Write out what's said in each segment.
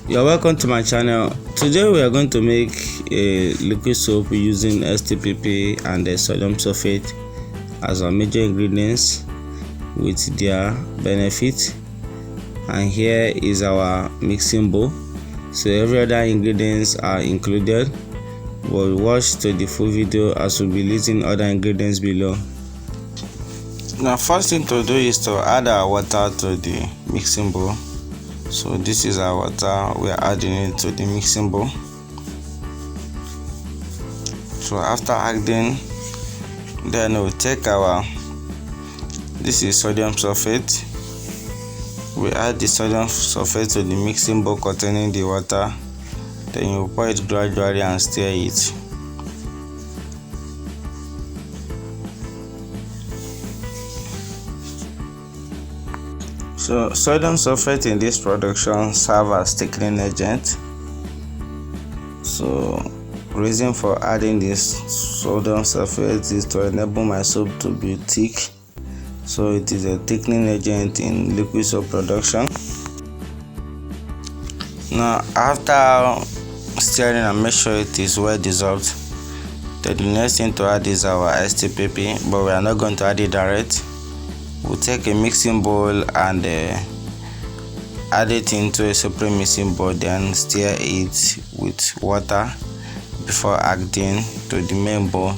You're welcome to my channel. Today we are going to make a liquid soap using STPP and the sodium sulphate as our major ingredients with their benefit. And here is our mixing bowl. So every other ingredients are included, but watch to the full video as we'll be listing other ingredients below. Now first thing to do is to add our water to the mixing bowl. So this is our water, we are adding it to the mixing bowl. So after adding, then we'll take this is sodium sulphate. We add the sodium sulphate to the mixing bowl containing the water. Then you pour it gradually and stir it. So sodium sulphate in this production serves as thickening agent. So reason for adding this sodium sulphate is to enable my soap to be thick. So it is a thickening agent in liquid soap production. Now after stirring and make sure it is well dissolved, then the next thing to add is our STPP, but we are not going to add it direct. We'll take a mixing bowl and add it into a separate mixing bowl, then stir it with water before adding to the main bowl.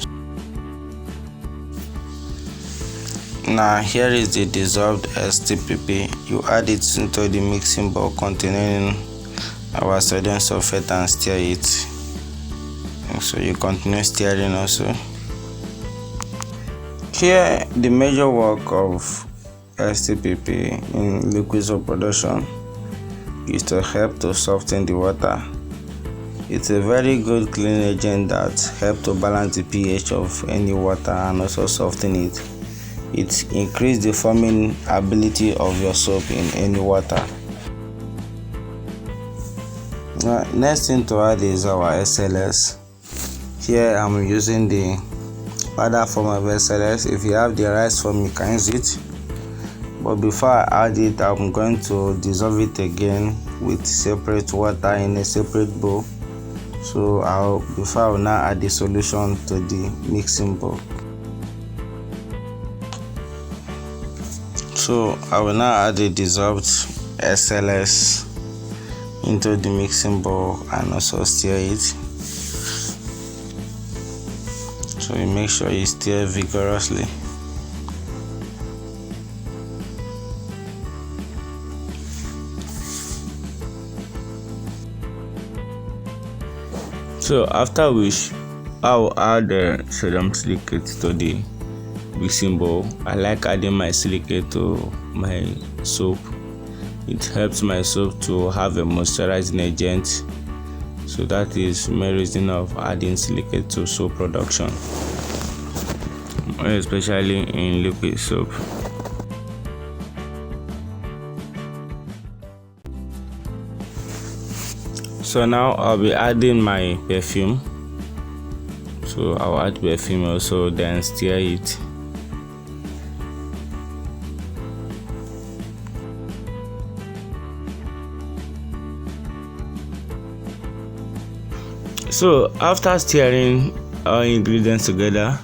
Now here is the dissolved STPP. You add it into the mixing bowl containing our sodium sulphate and stir it. So you continue stirring also. Here, the major work of STPP in liquid soap production is to help to soften the water. It's a very good cleaning agent that helps to balance the pH of any water and also soften it. It increases the forming ability of your soap in any water. Now, next thing to add is our SLS. Here I'm using the powder form of SLS. If you have the rice form, you can use it, but before I add it, I'm going to dissolve it again with separate water in a separate bowl. So before I will now add the solution to the mixing bowl. So I will now add the dissolved SLS into the mixing bowl and also stir it. So you make sure you stir vigorously. So after which, I will add the sodium silicate to the mixing bowl. I like adding my silicate to my soap. It helps my soap to have a moisturizing agent. So that is my reason of adding silicate to soap production, especially in liquid soap. So now I'll be adding my perfume. So I'll add perfume also, then stir it. So after stirring our ingredients together,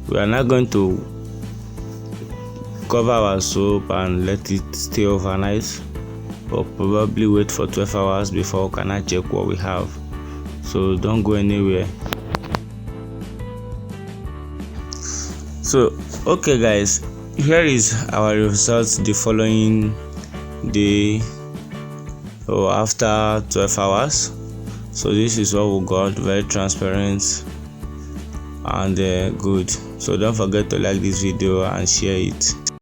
we are now going to cover our soap and let it stay overnight, or probably wait for 12 hours before we can check what we have. So don't go anywhere. So okay guys, here is our results the following day or after 12 hours. So this is what we got, very transparent and good. So don't forget to like this video and share it.